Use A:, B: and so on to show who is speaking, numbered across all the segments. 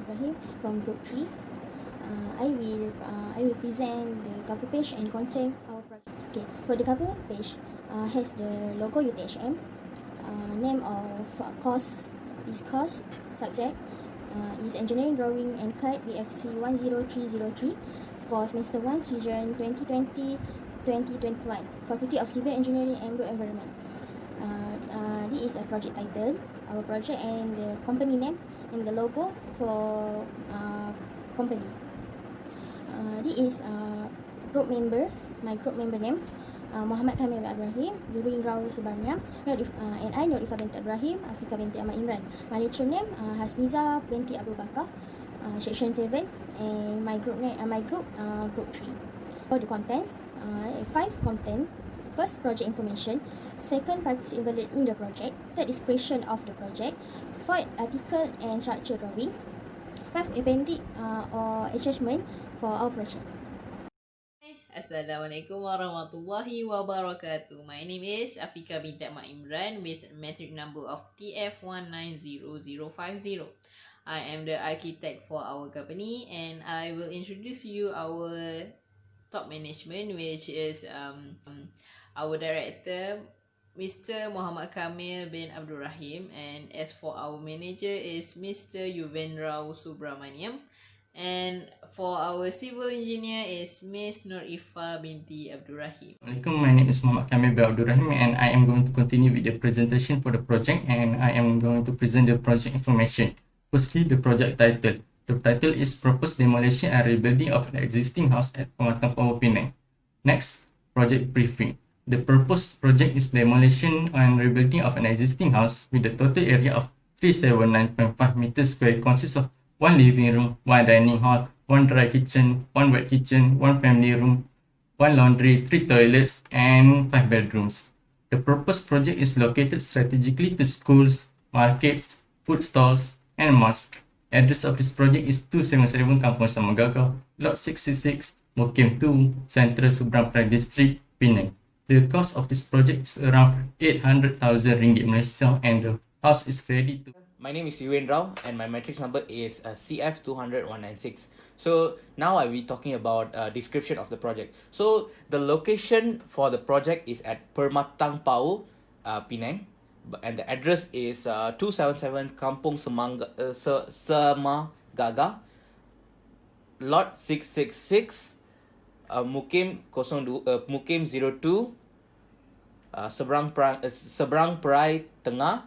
A: Ibrahim from Group 3. I will present the cover page and content our project. Okay, for the cover page has the logo UTHM, name of course is course, subject is engineering drawing and CAD BFC 10303 for semester 1 season 2020-2021, Faculty of Civil Engineering and Built Environment. This is a project title, our project, and the company name and the logo for company. This is group members, my group member names. Muhammad Kamil Ibrahim, Yurin Rao Subarniam, and I, Norifa binti Ibrahim, Afika binti Ahmad Imran. My lecturer name, Hasniza binti Abu Bakar, section 7, and my group group 3. For the contents, 5 content. First, project information. Second, practice involved in the project. Third is creation of the project. Fourth, article and structure drawing. 5, appendix or attachment for our project.
B: Assalamualaikum warahmatullahi wabarakatuh. My name is Afika binti Ahmad Imran with metric number of TF190050. I am the architect for our company, and I will introduce you our top management, which is our director, Mr. Muhammad Kamil bin Abdul Rahim, and as for our manager is Mr. Yuvenrao Subramaniam. And for our civil engineer is Miss Norifa binti Abdul Rahim.
C: Assalamualaikum, my name is Muhammad Kamil bin Abdul Rahim, and I am going to continue with the presentation for the project, and I am going to present the project information. Firstly, the project title. The title is Proposed Demolition and Rebuilding of an Existing House at Pematang Power Penang. Next, project briefing. The proposed project is demolition and rebuilding of an existing house with a total area of 379.5 meters square, consists of 1 living room, 1 dining hall, 1 dry kitchen, 1 wet kitchen, 1 family room, 1 laundry, 3 toilets, and 5 bedrooms. The proposed project is located strategically to schools, markets, food stalls, and mosques. Address of this project is 277 Kampung Samagagao, Lot 66, Mukim 2, Central Seberang Perai District, Penang. The cost of this project is around 800,000 ringgit Malaysia, and the house is ready to...
D: My name is Yuven Rao, and my matrix number is CF200196. So now I will be talking about description of the project. So the location for the project is at Pematang Power, Penang, and the address is 277 Kampung Semagaga, Lot 666, Mukim 02, Seberang Perai Tengah,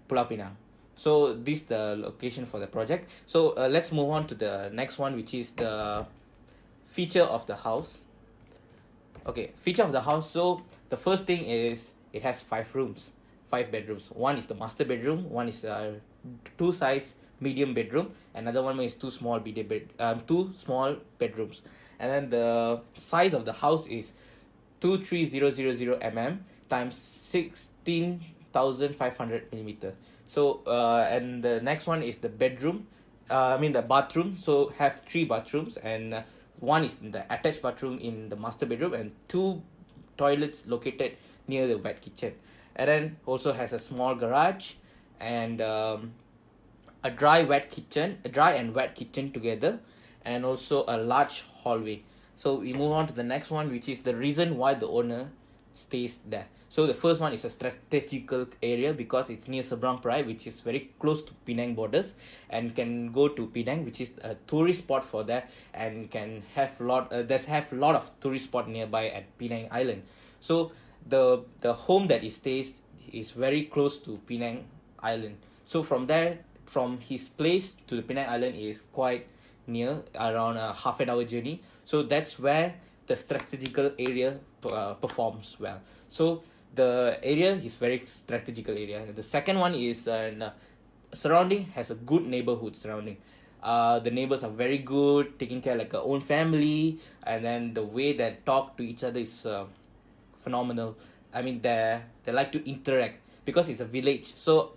D: Pulau Pinang. So this is the location for the project. So let's move on to the next one, which is the feature of the house. Okay, feature of the house. So the first thing is it has 5 rooms, 5 bedrooms. One is the master bedroom, one is a 2 size medium bedroom, another one is 2 small bedrooms. And then the size of the house is 23000 mm times 16,500 millimeter. So and the next one is the bedroom, the bathroom. So have 3 bathrooms, and one is the attached bathroom in the master bedroom, and 2 toilets located near the wet kitchen. And then also has a small garage, and a dry and wet kitchen together, and also a large hallway. So we move on to the next one, which is the reason why the owner stays there. So the first one is a strategical area because it's near Seberang Perai, which is very close to Penang borders, and can go to Penang, which is a tourist spot for that, and can have lot of tourist spot nearby at Penang Island. So the home that he stays is very close to Penang Island. So from his place to the Penang Island is quite near, around a half an hour journey. So that's where the strategical area performs well. So the area is very strategical area. The second one is surrounding has a good neighborhood surrounding. The neighbors are very good, taking care like a own family, and then the way they talk to each other is phenomenal. I mean, they like to interact because it's a village. So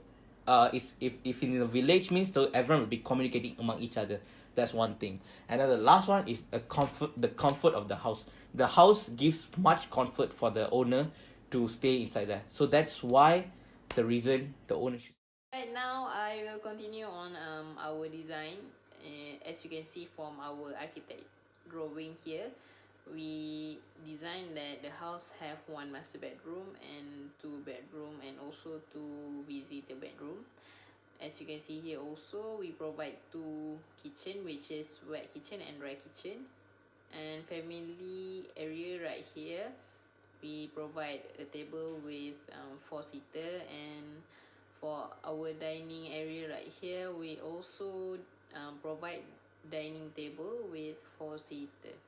D: if in a village means, so everyone will be communicating among each other. That's one thing. And then the last one is the comfort of the house. The house gives much comfort for the owner to stay inside there. So that's why the reason the owner should.
B: Right now, I will continue on our design. as you can see from our architect drawing here, we designed that the house have one master bedroom and two bedroom and also two visitor bedroom. As you can see here also, we provide two kitchen, which is wet kitchen and dry kitchen, and family area right here. We provide a table with 4-seater, and for our dining area right here, we also provide dining table with 4-seater.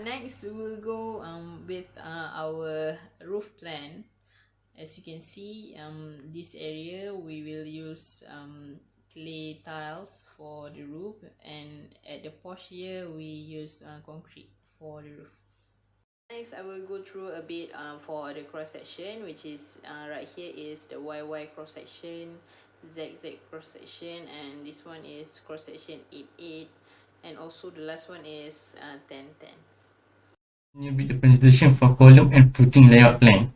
B: Next, we'll go with our roof plan. As you can see, this area we will use clay tiles for the roof, and at the porch here we use concrete for the roof. Next, I will go through a bit for the cross section, which is right here is the YY cross section, ZZ cross section, and this one is cross section 88, and also the last one is 1010.
C: Continue with the presentation for column and footing layout plan.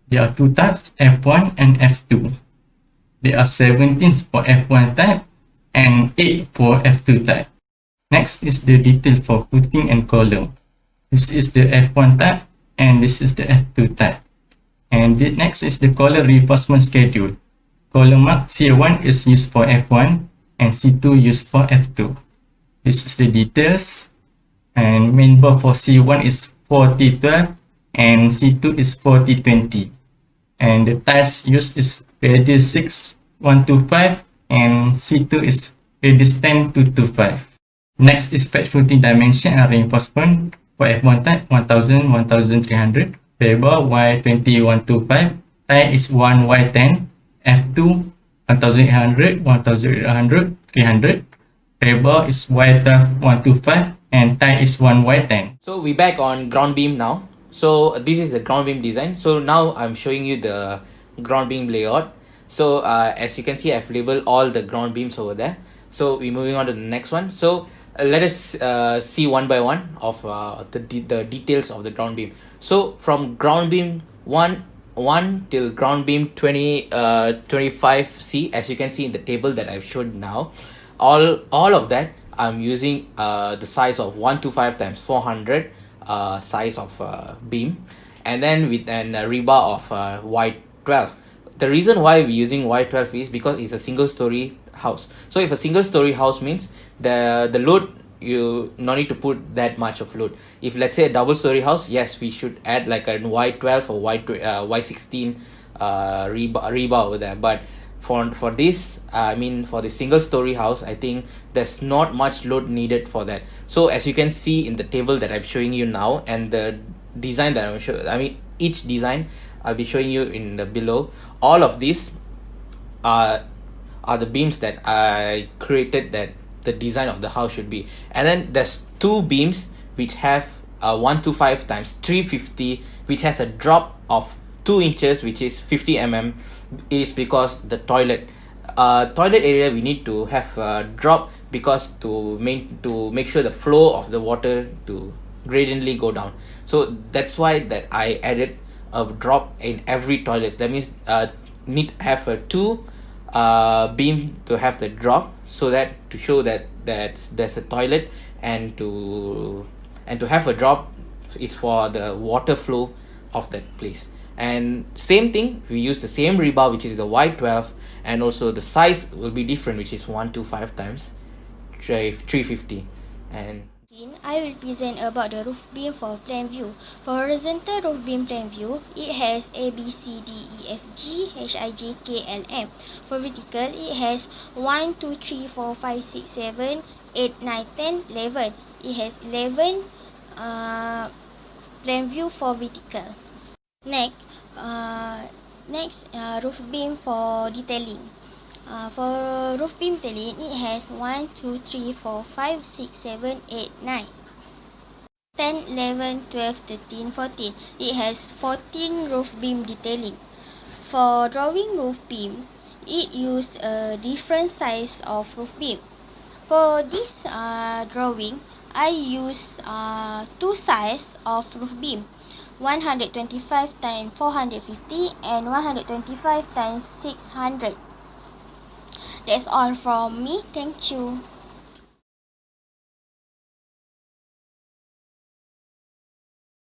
C: There are two types, F1 and F2. There are 17 for F1 type and 8 for F2 type. Next is the detail for footing and column. This is the F1 type and this is the F2 type. And the next is the column reinforcement schedule. Column mark C1 is used for F1 and C2 used for F2. This is the details, and main bore for C1 is 4012 and C2 is 4020. And the ties used is radius 6125 and C2 is radius 10225. Next is patch footing dimension and reinforcement for F1 type 1000, 1300, rebar Y20, 125, tie is 1Y10, F2 1800, 1800, 300, rebar is Y12, 125, and tie is 1Y10.
D: So we back on ground beam now. So this is the ground beam design. So now I'm showing you the ground beam layout. So as you can see, I've labeled all the ground beams over there. So we're moving on to the next one. So let us see one by one of the details of the ground beam. So from ground beam 1 till ground beam 25C, as you can see in the table that I've showed now, all of that I'm using the size of 125 times 400 size of beam, and then with an rebar of Y12. The reason why we're using Y12 is because it's a single story house. So if a single story house means the load, you no need to put that much of load. If let's say a double story house, yes, we should add like a Y12 or Y16 rebar over there. But for this, I mean for the single story house, I think there's not much load needed for that. So as you can see in the table that I'm showing you now, and the design that I'm showing, I mean each design I'll be showing you in the below, all of these are the beams that I created that the design of the house should be. And then there's two beams which have 125 times 350, which has a drop of 2 inches, which is 50 mm. It is because the toilet area we need to have a drop, because to make sure the flow of the water to gradiently go down. So that's why that I added a drop in every toilet. That means need to have a 2 beam to have the drop, so that to show that there's a toilet, and to have a drop is for the water flow of that place. And same thing, we use the same rebar, which is the Y12, and also the size will be different, which is 125 times 350. And
E: I will present about the roof beam for plan view. For horizontal roof beam plan view, it has A, B, C, D, E, F, G, H, I, J, K, L, M. For vertical, it has 1, 2, 3, 4, 5, 6, 7, 8, 9, 10, 11. It has 11 plan view for vertical. Next, roof beam for detailing. For roof beam detailing, it has 1, 2, 3, 4, 5, 6, 7, 8, 9, 10, 11, 12, 13, 14. It has 14 roof beam detailing. For drawing roof beam, it uses a different size of roof beam. For this drawing, I use 2 sizes of roof beam, 125 times 450 and 125 times 600. That's all from me. Thank you.